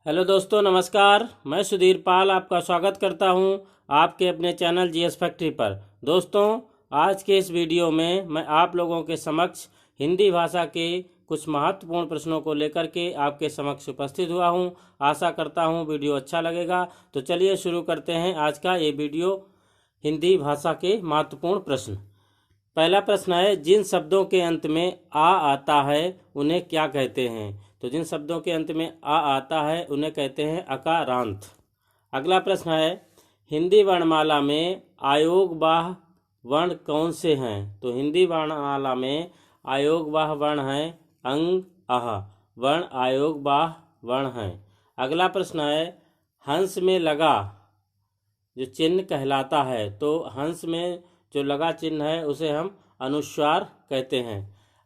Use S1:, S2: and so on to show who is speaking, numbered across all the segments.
S1: Hello दोस्तों, नमस्कार। मैं सुधीर पाल आपका स्वागत करता हूं आपके अपने चैनल जीएस फैक्ट्री पर। दोस्तों, आज के इस वीडियो में मैं आप लोगों के समक्ष हिंदी भाषा के कुछ महत्वपूर्ण प्रश्नों को लेकर के आपके समक्ष उपस्थित हुआ हूं। आशा करता हूं वीडियो अच्छा लगेगा। तो चलिए शुरू करते हैं आज का ये वीडियो, हिंदी भाषा के महत्वपूर्ण प्रश्न। पहला प्रश्न है, जिन शब्दों के अंत में आ आता है उन्हें क्या कहते हैं? तो जिन शब्दों के अंत में आ आता है उन्हें कहते हैं अकारांत। अगला प्रश्न है, हिंदी वर्णमाला में आयोगवाह वर्ण कौन से हैं? तो हिंदी वर्णमाला में आयोगवाह वर्ण हैं अंग, आह। वर्ण आयोगवाह वर्ण हैं। अगला प्रश्न है, हंस में लगा जो चिन्ह कहलाता है, तो हंस में जो लगा चिन्ह है उसे हम अनुस्वार कहते हैं।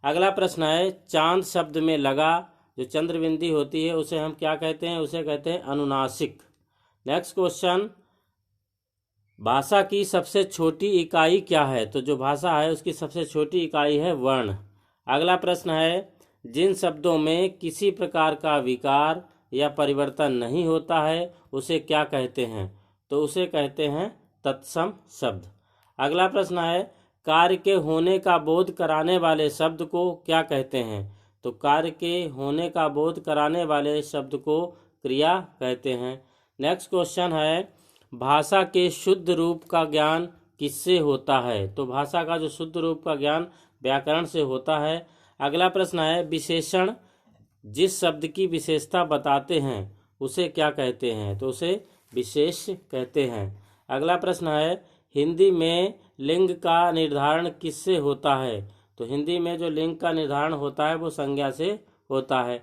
S1: अगला प्रश्न है, चांद शब्द में लगा जो चंद्रबिंदी होती है उसे हम क्या कहते हैं? उसे कहते हैं अनुनासिक। नेक्स्ट क्वेश्चन, भाषा की सबसे छोटी इकाई क्या है? तो जो भाषा है उसकी सबसे छोटी इकाई है वर्ण। अगला प्रश्न है, जिन शब्दों में किसी प्रकार का विकार या परिवर्तन नहीं होता है उसे क्या कहते हैं? तो उसे कहते हैं तत्सम शब्द। अगला प्रश्न है, कार्य के होने का बोध कराने वाले शब्द को क्या कहते हैं? तो कार्य के होने का बोध कराने वाले शब्द को क्रिया कहते हैं। नेक्स्ट क्वेश्चन है, भाषा के शुद्ध रूप का ज्ञान किससे होता है? तो भाषा का जो शुद्ध रूप का ज्ञान व्याकरण से होता है। अगला प्रश्न है, विशेषण जिस शब्द की विशेषता बताते हैं उसे क्या कहते हैं? तो उसे विशेष कहते हैं। अगला प्रश्न है, हिंदी में लिंग का निर्धारण किससे होता है? तो हिंदी में जो लिंग का निर्धारण होता है वो संज्ञा से होता है।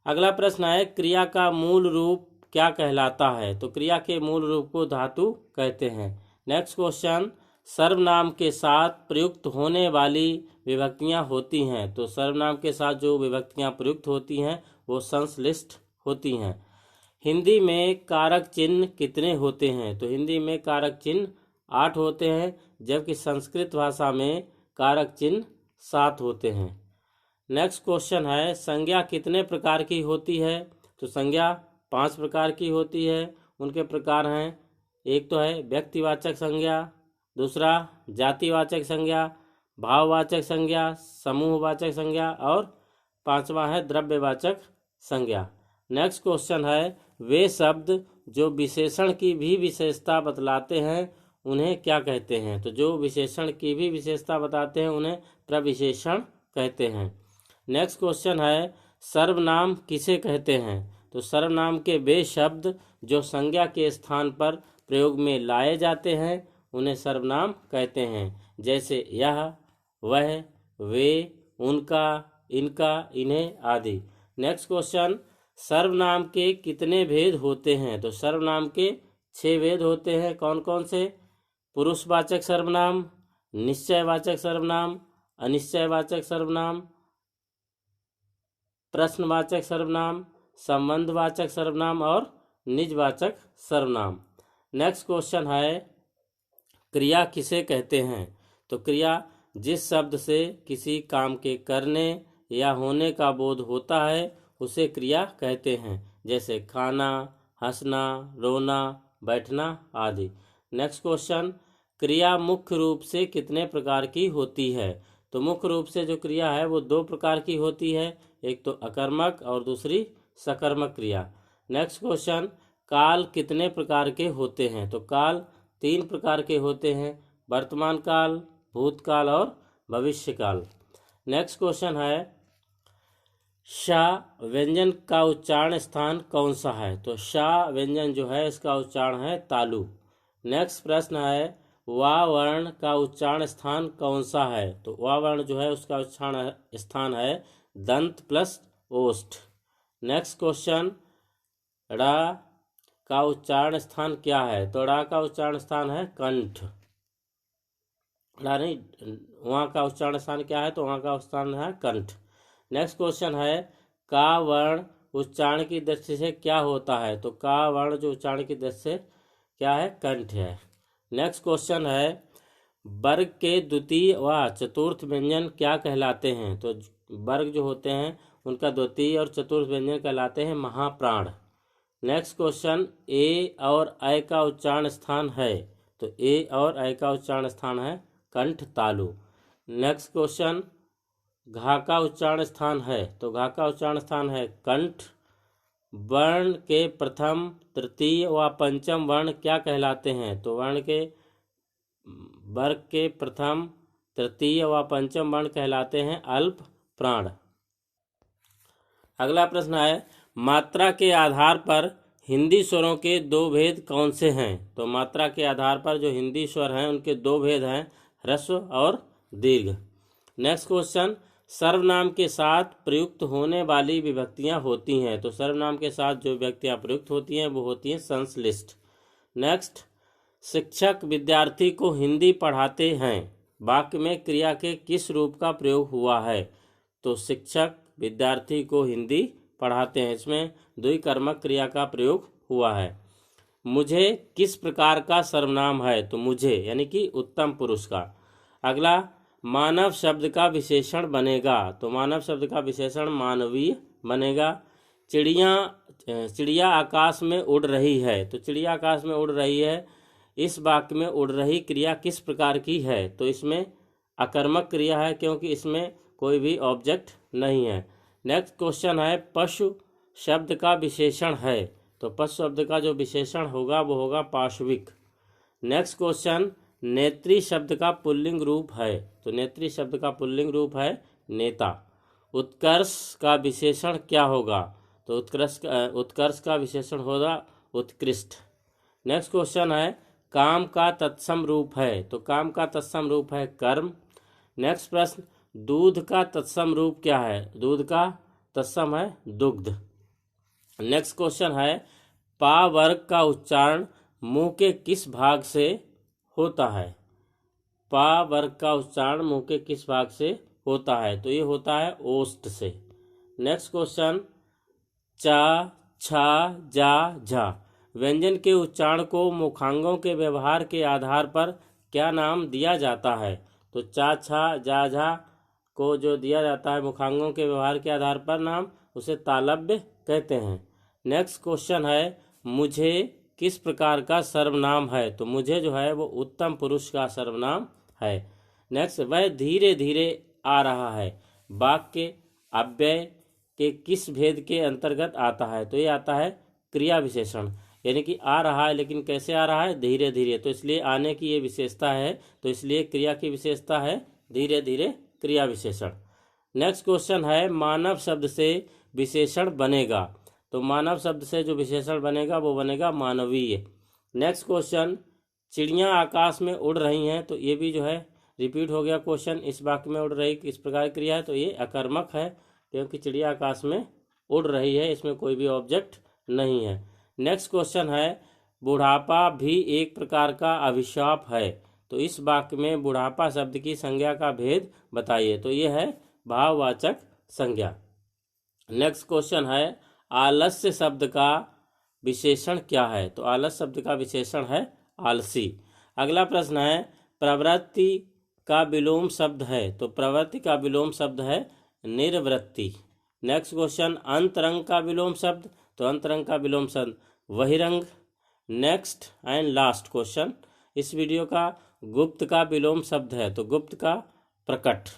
S1: अगला प्रश्न है, क्रिया का मूल रूप क्या कहलाता है? तो क्रिया के मूल रूप को धातु कहते हैं। नेक्स्ट क्वेश्चन, सर्वनाम के साथ प्रयुक्त होने वाली विभक्तियां होती हैं। तो सर्वनाम के साथ जो विभक्तियां प्रयुक्त होती हैं वो संश्लिष्ट होती हैं। हिंदी में कारक चिन्ह कितने होते हैं? तो हिंदी में कारक चिन्ह 8 होते हैं, जबकि संस्कृत भाषा में कारक चिन्ह 7 होते हैं। नेक्स्ट क्वेश्चन है, संज्ञा कितने प्रकार की होती है? तो संज्ञा 5 प्रकार की होती है। उनके प्रकार हैं, एक तो है व्यक्तिवाचक संज्ञा, दूसरा जातिवाचक संज्ञा, भाववाचक संज्ञा, समूहवाचक संज्ञा और पांचवा है द्रव्यवाचक संज्ञा। नेक्स्ट क्वेश्चन है, वे शब्द जो विशेषण की भी विशेषता बतलाते हैं उन्हें क्या कहते हैं? तो जो विशेषण की भी विशेषता बताते हैं उन्हें प्रविशेषण कहते हैं। नेक्स्ट क्वेश्चन है, सर्वनाम किसे कहते हैं? तो सर्वनाम के वे शब्द जो संज्ञा के स्थान पर प्रयोग में लाए जाते हैं उन्हें सर्वनाम कहते हैं, जैसे यह, वह, वे, उनका, इनका, इन्हें आदि। नेक्स्ट क्वेश्चन, सर्वनाम के कितने भेद होते हैं? तो सर्वनाम के 6 भेद होते हैं। कौन कौन से? पुरुषवाचक सर्वनाम, निश्चयवाचक सर्वनाम, अनिश्चयवाचक सर्वनाम, प्रश्नवाचक सर्वनाम, संबंधवाचक सर्वनाम और निजवाचक सर्वनाम। नेक्स्ट क्वेश्चन है, क्रिया किसे कहते हैं? तो क्रिया जिस शब्द से किसी काम के करने या होने का बोध होता है उसे क्रिया कहते हैं, जैसे खाना, हंसना, रोना, बैठना आदि। नेक्स्ट क्वेश्चन, क्रिया मुख्य रूप से कितने प्रकार की होती है? तो मुख्य रूप से जो क्रिया है वो 2 प्रकार की होती है, एक तो अकर्मक और दूसरी सकर्मक क्रिया। नेक्स्ट क्वेश्चन, काल कितने प्रकार के होते हैं? तो काल 3 प्रकार के होते हैं, वर्तमान काल, भूतकाल और भविष्य काल। नेक्स्ट क्वेश्चन है, शा व्यंजन का उच्चारण स्थान कौन सा है? तो शा व्यंजन जो है इसका उच्चारण है तालु। नेक्स्ट प्रश्न है, वा वर्ण का उच्चारण स्थान कौन सा है? तो वा वर्ण जो है उसका उच्चारण स्थान है दंत प्लस ओष्ठ। नेक्स्ट क्वेश्चन, ड़ा का उच्चारण स्थान क्या है? तो ड़ा का उच्चारण स्थान है कंठ। ड़ा नहीं, वहाँ का उच्चारण स्थान क्या है? तो वहाँ का उच्चारण है कंठ। नेक्स्ट क्वेश्चन है, का वर्ण उच्चारण की दृष्टि से क्या होता है? तो का वर्ण जो उच्चारण की दृष्टि से क्या है? कंठ है। नेक्स्ट क्वेश्चन है, वर्ग के द्वितीय व चतुर्थ व्यंजन क्या कहलाते हैं? तो वर्ग जो होते हैं उनका द्वितीय और चतुर्थ व्यंजन कहलाते हैं महाप्राण। नेक्स्ट क्वेश्चन, ए और ऐ का उच्चारण स्थान है, तो ए और ऐ का उच्चारण स्थान है कंठ तालु। नेक्स्ट क्वेश्चन, घा का उच्चारण स्थान है, तो घा का उच्चारण स्थान है कंठ। वर्ण के प्रथम, तृतीय व पंचम वर्ण क्या कहलाते हैं, तो वर्ग के प्रथम, तृतीय व पंचम वर्ण कहलाते हैं अल्प प्राण। अगला प्रश्न है, मात्रा के आधार पर हिंदी स्वरों के दो भेद कौन से हैं, तो मात्रा के आधार पर जो हिंदी स्वर हैं उनके दो भेद हैं, ह्रस्व और दीर्घ। नेक्स्ट क्वेश्चन, सर्वनाम के साथ प्रयुक्त होने वाली विभक्तियां होती हैं, तो सर्वनाम के साथ जो विभक्तियां प्रयुक्त होती हैं वो होती हैं संश्लिष्ट। नेक्स्ट, शिक्षक विद्यार्थी को हिंदी पढ़ाते हैं, वाक्य में क्रिया के किस रूप का प्रयोग हुआ है, तो शिक्षक विद्यार्थी को हिंदी पढ़ाते हैं, इसमें द्विकर्मक क्रिया का प्रयोग हुआ है। मुझे किस प्रकार का सर्वनाम है, तो मुझे यानी कि उत्तम पुरुष का। अगला, मानव शब्द का विशेषण बनेगा, तो मानव शब्द का विशेषण मानवीय बनेगा। चिड़िया आकाश में उड़ रही है, तो चिड़िया आकाश में उड़ रही है, इस वाक्य में उड़ रही क्रिया किस प्रकार की है, तो इसमें अकर्मक क्रिया है, क्योंकि इसमें कोई भी ऑब्जेक्ट नहीं है। नेक्स्ट क्वेश्चन है, पशु शब्द का विशेषण है, तो पशु शब्द का जो विशेषण होगा वो होगा पार्श्विक। नेक्स्ट क्वेश्चन, नेत्री शब्द का पुल्लिंग रूप है, तो नेत्री शब्द का पुल्लिंग रूप है नेता। उत्कर्ष का विशेषण क्या होगा, तो उत्कर्ष का विशेषण होगा उत्कृष्ट। नेक्स्ट क्वेश्चन है, काम का तत्सम रूप है, तो काम का तत्सम रूप है कर्म। नेक्स्ट प्रश्न, दूध का तत्सम रूप क्या है, दूध का तत्सम है दुग्ध। नेक्स्ट क्वेश्चन है, पा वर्ग का उच्चारण मुंह के किस भाग से होता है, पा वर्ग का उच्चारण मुंह के किस भाग से होता है, तो ये होता है ओष्ठ से। नेक्स्ट क्वेश्चन, चा, छा, जा, झा व्यंजन के उच्चारण को मुखांगों के व्यवहार के आधार पर क्या नाम दिया जाता है, तो चा, छा, जा, झा को जो दिया जाता है मुखांगों के व्यवहार के आधार पर नाम, उसे तालव्य कहते हैं। नेक्स्ट क्वेश्चन है, मुझे किस प्रकार का सर्वनाम है, तो मुझे जो है वो उत्तम पुरुष का सर्वनाम है। नेक्स्ट, वह धीरे धीरे आ रहा है, वाक्य अव्यय के किस भेद के अंतर्गत आता है, तो ये आता है क्रिया विशेषण, यानी कि आ रहा है लेकिन कैसे आ रहा है, धीरे धीरे, तो इसलिए आने की ये विशेषता है, तो इसलिए क्रिया की विशेषता है धीरे धीरे क्रिया विशेषण। नेक्स्ट क्वेश्चन है, मानव शब्द से विशेषण बनेगा, तो मानव शब्द से जो विशेषण बनेगा वो बनेगा मानवीय। नेक्स्ट क्वेश्चन, चिड़ियाँ आकाश में उड़ रही हैं, तो ये भी जो है रिपीट हो गया क्वेश्चन, इस वाक्य में उड़ रही किस प्रकार की क्रिया है, तो ये अकर्मक है, क्योंकि चिड़िया आकाश में उड़ रही है, इसमें कोई भी ऑब्जेक्ट नहीं है। नेक्स्ट क्वेश्चन है, बुढ़ापा भी एक प्रकार का अभिशाप है, तो इस वाक्य में बुढ़ापा शब्द की संज्ञा का भेद बताइए, तो ये है भाववाचक संज्ञा। नेक्स्ट क्वेश्चन है, आलस्य शब्द का विशेषण क्या है, तो आलस्य शब्द का विशेषण है आलसी। अगला प्रश्न है, प्रवृत्ति का विलोम शब्द है, तो प्रवृत्ति का विलोम शब्द है निर्वृत्ति। नेक्स्ट क्वेश्चन, अंतरंग का विलोम शब्द, तो अंतरंग का विलोम शब्द बहिरंग। नेक्स्ट एंड लास्ट क्वेश्चन इस वीडियो का, गुप्त का विलोम शब्द है, तो गुप्त का प्रकट।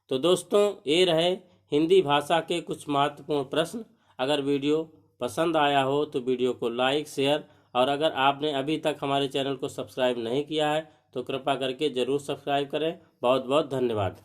S1: तो दोस्तों, ये रहे हिंदी भाषा के कुछ महत्वपूर्ण प्रश्न। अगर वीडियो पसंद आया हो तो वीडियो को लाइक, शेयर, और अगर आपने अभी तक हमारे चैनल को सब्सक्राइब नहीं किया है तो कृपया करके ज़रूर सब्सक्राइब करें। बहुत बहुत धन्यवाद।